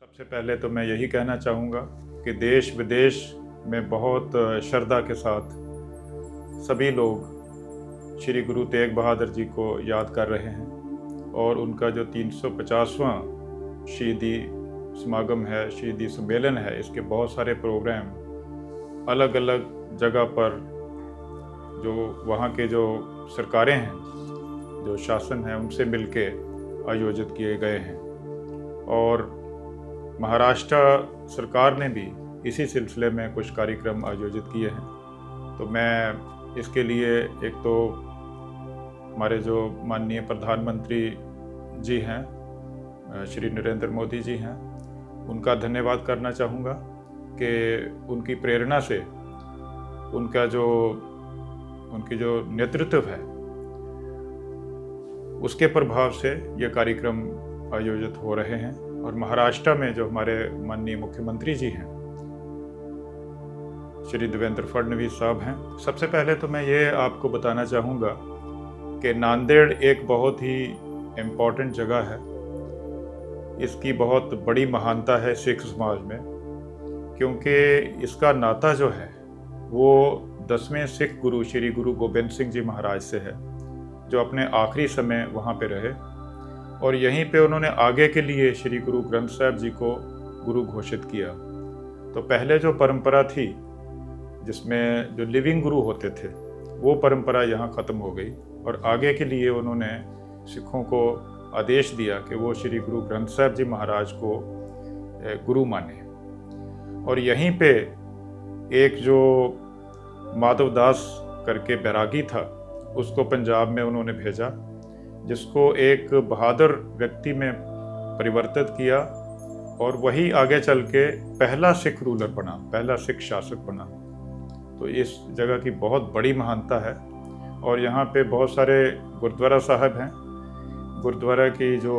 सबसे पहले तो मैं यही कहना चाहूँगा कि देश विदेश में बहुत श्रद्धा के साथ सभी लोग श्री गुरु तेग बहादुर जी को याद कर रहे हैं और उनका जो 350वां शहीदी समागम है, शहीदी सम्मेलन है, इसके बहुत सारे प्रोग्राम अलग अलग जगह पर जो वहाँ के जो सरकारें हैं, जो शासन है, उनसे मिलके आयोजित किए गए हैं। और महाराष्ट्र सरकार ने भी इसी सिलसिले में कुछ कार्यक्रम आयोजित किए हैं। तो मैं इसके लिए एक तो हमारे जो माननीय प्रधानमंत्री जी हैं, श्री नरेंद्र मोदी जी हैं, उनका धन्यवाद करना चाहूँगा कि उनकी प्रेरणा से उनकी जो नेतृत्व है उसके प्रभाव से ये कार्यक्रम आयोजित हो रहे हैं। और महाराष्ट्र में जो हमारे माननीय मुख्यमंत्री जी हैं, श्री देवेंद्र फडणवीस साहब हैं, सबसे पहले तो मैं ये आपको बताना चाहूँगा कि नांदेड़ एक बहुत ही इम्पोर्टेंट जगह है। इसकी बहुत बड़ी महानता है सिख समाज में, क्योंकि इसका नाता जो है वो 10वें सिख गुरु श्री गुरु गोबिंद सिंह जी महाराज से है, जो अपने आखिरी समय वहाँ पे रहे और यहीं पे उन्होंने आगे के लिए श्री गुरु ग्रंथ साहब जी को गुरु घोषित किया। तो पहले जो परंपरा थी जिसमें जो लिविंग गुरु होते थे, वो परंपरा यहाँ ख़त्म हो गई और आगे के लिए उन्होंने सिखों को आदेश दिया कि वो श्री गुरु ग्रंथ साहब जी महाराज को गुरु माने। और यहीं पे एक जो माधवदास करके बैरागी था, उसको पंजाब में उन्होंने भेजा, जिसको एक बहादुर व्यक्ति में परिवर्तित किया और वही आगे चल के पहला सिख रूलर बना, पहला सिख शासक बना। तो इस जगह की बहुत बड़ी महानता है और यहाँ पे बहुत सारे गुरुद्वारा साहब हैं। गुरुद्वारा की जो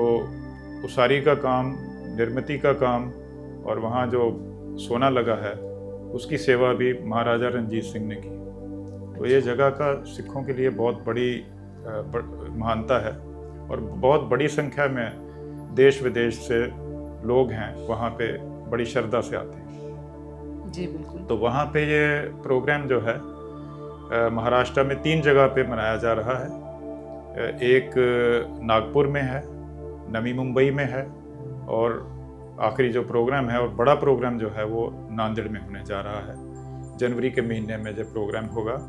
उसारी का काम, निर्मिती का काम और वहाँ जो सोना लगा है, उसकी सेवा भी महाराजा रणजीत सिंह ने की। तो ये जगह का सिखों के लिए बहुत बड़ी महानता है और बहुत बड़ी संख्या में देश विदेश से लोग हैं, वहाँ पे बड़ी श्रद्धा से आते हैं। जी बिल्कुल। तो वहाँ पे ये प्रोग्राम जो है महाराष्ट्र में 3 जगह पे मनाया जा रहा है। एक नागपुर में है, नवी मुंबई में है और आखिरी जो प्रोग्राम है और बड़ा प्रोग्राम जो है वो नांदेड़ में होने जा रहा है। जनवरी के महीने में जब प्रोग्राम होगा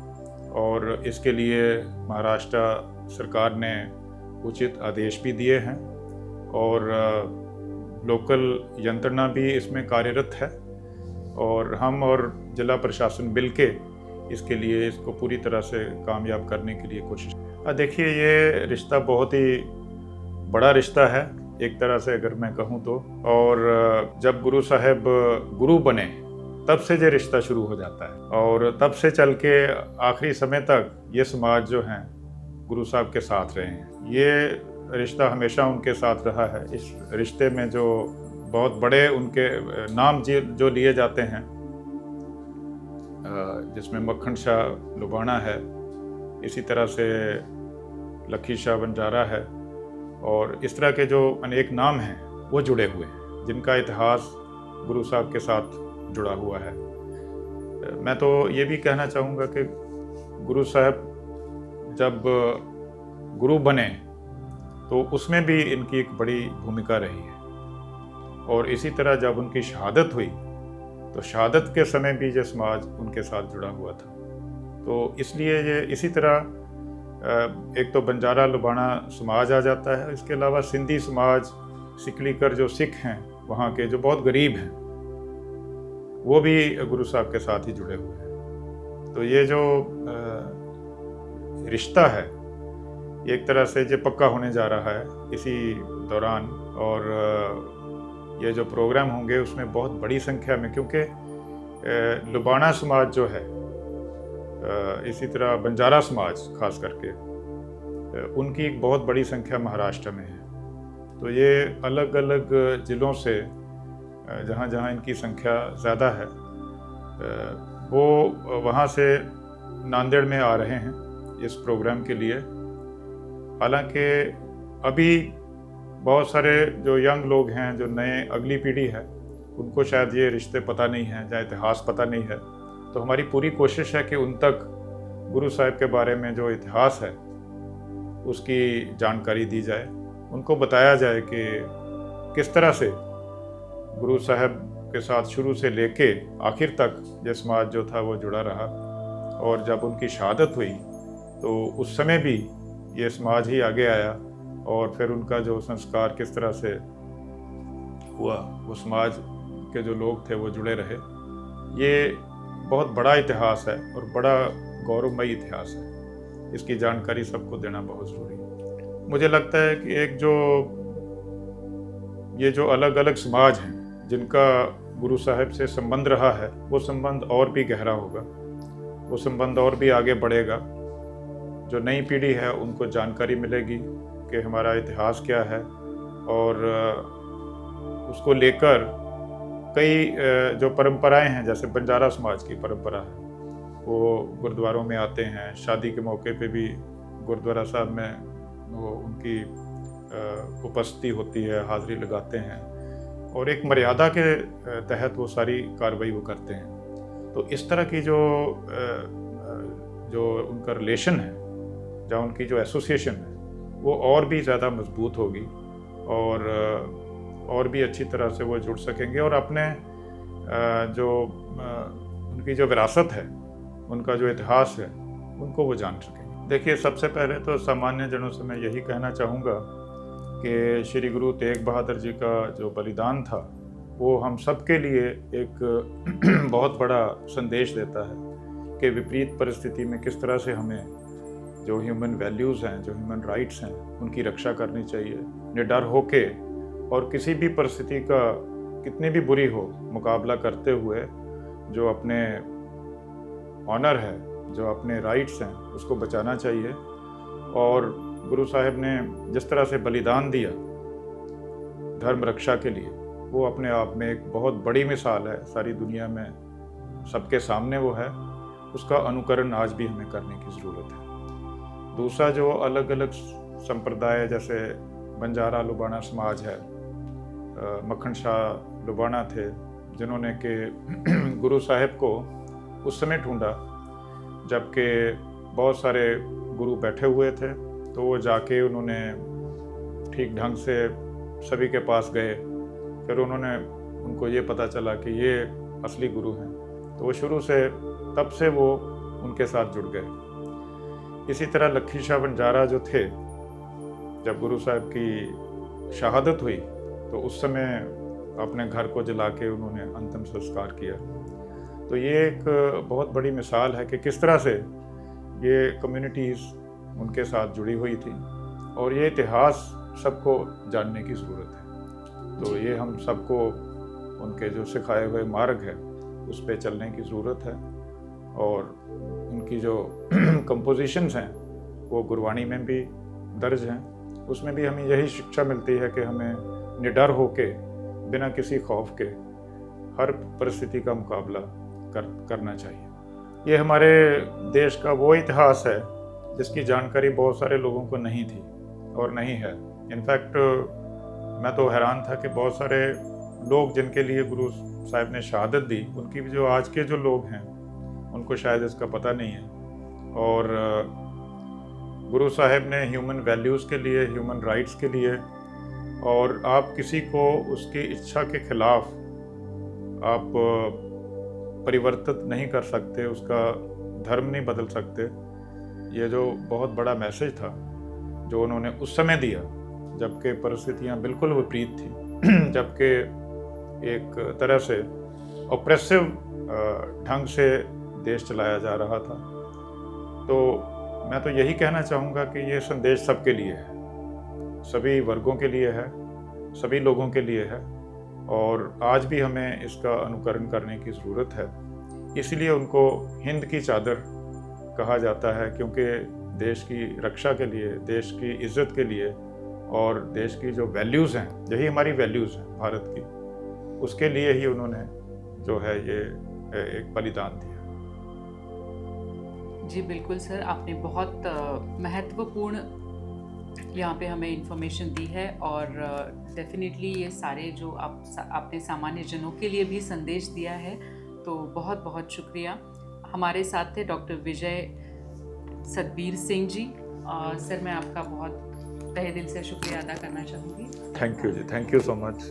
और इसके लिए महाराष्ट्र सरकार ने उचित आदेश भी दिए हैं और लोकल यंत्रणा भी इसमें कार्यरत है और हम और जिला प्रशासन मिलके इसके लिए इसको पूरी तरह से कामयाब करने के लिए कोशिश। देखिए, ये रिश्ता बहुत ही बड़ा रिश्ता है एक तरह से अगर मैं कहूँ तो। और जब गुरु साहब गुरु बने तब से ये रिश्ता शुरू हो जाता है और तब से चल के आखिरी समय तक ये समाज जो हैं गुरु साहब के साथ रहे हैं। ये रिश्ता हमेशा उनके साथ रहा है। इस रिश्ते में जो बहुत बड़े उनके नाम जो लिए जाते हैं, जिसमें मक्खन शाह लुबाना है, इसी तरह से लखी शाह बंजारा है और इस तरह के जो अनेक नाम हैं वो जुड़े हुए हैं, जिनका इतिहास गुरु साहब के साथ जुड़ा हुआ है। मैं तो ये भी कहना चाहूँगा कि गुरु साहब जब गुरु बने तो उसमें भी इनकी एक बड़ी भूमिका रही है और इसी तरह जब उनकी शहादत हुई तो शहादत के समय भी ये समाज उनके साथ जुड़ा हुआ था। तो इसलिए ये इसी तरह एक तो बंजारा लुबाना समाज आ जाता है, इसके अलावा सिंधी समाज, सिकलीकर जो सिख हैं वहाँ के, जो बहुत गरीब हैं, वो भी गुरु साहब के साथ ही जुड़े हुए हैं। तो ये जो रिश्ता है एक तरह से ये पक्का होने जा रहा है इसी दौरान। और ये जो प्रोग्राम होंगे उसमें बहुत बड़ी संख्या में, क्योंकि लुबाना समाज जो है, इसी तरह बंजारा समाज खास करके, उनकी एक बहुत बड़ी संख्या महाराष्ट्र में है। तो ये अलग अलग ज़िलों से जहाँ जहाँ इनकी संख्या ज़्यादा है वो वहाँ से नांदेड़ में आ रहे हैं इस प्रोग्राम के लिए। हालांकि अभी बहुत सारे जो यंग लोग हैं, जो नए अगली पीढ़ी है, उनको शायद ये रिश्ते पता नहीं हैं या इतिहास पता नहीं है। तो हमारी पूरी कोशिश है कि उन तक गुरु साहिब के बारे में जो इतिहास है उसकी जानकारी दी जाए, उनको बताया जाए कि किस तरह से गुरु साहब के साथ शुरू से लेके आखिर तक ये समाज जो था वो जुड़ा रहा, और जब उनकी शहादत हुई तो उस समय भी ये समाज ही आगे आया, और फिर उनका जो संस्कार किस तरह से हुआ, वो समाज के जो लोग थे वो जुड़े रहे। ये बहुत बड़ा इतिहास है और बड़ा गौरवमयी इतिहास है। इसकी जानकारी सबको देना बहुत ज़रूरी है। मुझे लगता है कि ये जो अलग अलग समाज हैं जिनका गुरु साहिब से संबंध रहा है, वो संबंध और भी गहरा होगा, वो संबंध और भी आगे बढ़ेगा। जो नई पीढ़ी है उनको जानकारी मिलेगी कि हमारा इतिहास क्या है, और उसको लेकर कई जो परंपराएं हैं, जैसे बंजारा समाज की परंपरा है, वो गुरुद्वारों में आते हैं, शादी के मौके पे भी गुरुद्वारा साहब में वो उनकी उपस्थिति होती है, हाज़िरी लगाते हैं, और एक मर्यादा के तहत वो सारी कार्रवाई वो करते हैं। तो इस तरह की जो उनका रिलेशन है, या उनकी जो एसोसिएशन है, वो और भी ज़्यादा मजबूत होगी, और भी अच्छी तरह से वो जुड़ सकेंगे, और अपने जो उनकी जो विरासत है, उनका जो इतिहास है, उनको वो जान सकेंगे। देखिए, सबसे पहले तो सामान्य जनों से मैं यही कहना चाहूँगा कि श्री गुरु तेग बहादुर जी का जो बलिदान था, वो हम सब के लिए एक बहुत बड़ा संदेश देता है कि विपरीत परिस्थिति में किस तरह से हमें जो ह्यूमन वैल्यूज़ हैं, जो ह्यूमन राइट्स हैं, उनकी रक्षा करनी चाहिए, निडर होके, और किसी भी परिस्थिति का कितनी भी बुरी हो मुकाबला करते हुए जो अपने ऑनर है, जो अपने राइट्स हैं, उसको बचाना चाहिए। और गुरु साहिब ने जिस तरह से बलिदान दिया धर्म रक्षा के लिए, वो अपने आप में एक बहुत बड़ी मिसाल है, सारी दुनिया में सबके सामने वो है। उसका अनुकरण आज भी हमें करने की ज़रूरत है। दूसरा, जो अलग अलग संप्रदाय, जैसे बंजारा लुबाना समाज है, मक्खन शाह लुबाना थे, जिन्होंने के गुरु साहिब को उस समय ढूंढा जबकि बहुत सारे गुरु बैठे हुए थे, तो वो जाके उन्होंने ठीक ढंग से सभी के पास गए। फिर उनको ये पता चला कि ये असली गुरु हैं, तो वो शुरू से तब से वो उनके साथ जुड़ गए। इसी तरह लखी शाह बंजारा जो थे, जब गुरु साहब की शहादत हुई तो उस समय अपने घर को जला के उन्होंने अंतिम संस्कार किया। तो ये एक बहुत बड़ी मिसाल है कि किस तरह से ये कम्युनिटीज़ उनके साथ जुड़ी हुई थी, और ये इतिहास सबको जानने की ज़रूरत है। तो ये हम सबको उनके जो सिखाए हुए मार्ग है उस पे चलने की ज़रूरत है, और उनकी जो कंपोजिशंस हैं वो गुरबाणी में भी दर्ज हैं। उसमें भी हमें यही शिक्षा मिलती है कि हमें निडर होके, बिना किसी खौफ के, हर परिस्थिति का मुकाबला करना चाहिए। ये हमारे देश का वो इतिहास है जिसकी जानकारी बहुत सारे लोगों को नहीं थी और नहीं है। इनफैक्ट मैं तो हैरान था कि बहुत सारे लोग जिनके लिए गुरु साहिब ने शहादत दी, उनकी भी जो आज के जो लोग हैं उनको शायद इसका पता नहीं है। और गुरु साहिब ने ह्यूमन वैल्यूज़ के लिए, ह्यूमन राइट्स के लिए, और आप किसी को उसकी इच्छा के खिलाफ आप परिवर्तित नहीं कर सकते, उसका धर्म नहीं बदल सकते। ये जो बहुत बड़ा मैसेज था जो उन्होंने उस समय दिया, जबकि परिस्थितियाँ बिल्कुल विपरीत थी, जबकि एक तरह से ऑप्रेसिव ढंग से देश चलाया जा रहा था। तो मैं तो यही कहना चाहूँगा कि ये संदेश सबके लिए है, सभी वर्गों के लिए है, सभी लोगों के लिए है, और आज भी हमें इसका अनुकरण करने की ज़रूरत है। इसलिए उनको हिंद की चादर कहा जाता है, क्योंकि देश की रक्षा के लिए, देश की इज़्ज़त के लिए, और देश की जो वैल्यूज़ हैं, यही हमारी वैल्यूज़ हैं भारत की, उसके लिए ही उन्होंने जो है ये एक बलिदान दिया। जी बिल्कुल सर, आपने बहुत महत्वपूर्ण यहाँ पे हमें इन्फॉर्मेशन दी है, और डेफिनेटली ये सारे जो आपने सामान्य जनों के लिए भी संदेश दिया है, तो बहुत बहुत शुक्रिया। हमारे साथ थे डॉक्टर विजय सतबीर सिंह जी। सर, मैं आपका बहुत तहे दिल से शुक्रिया अदा करना चाहूँगी। थैंक यू जी, थैंक यू सो मच।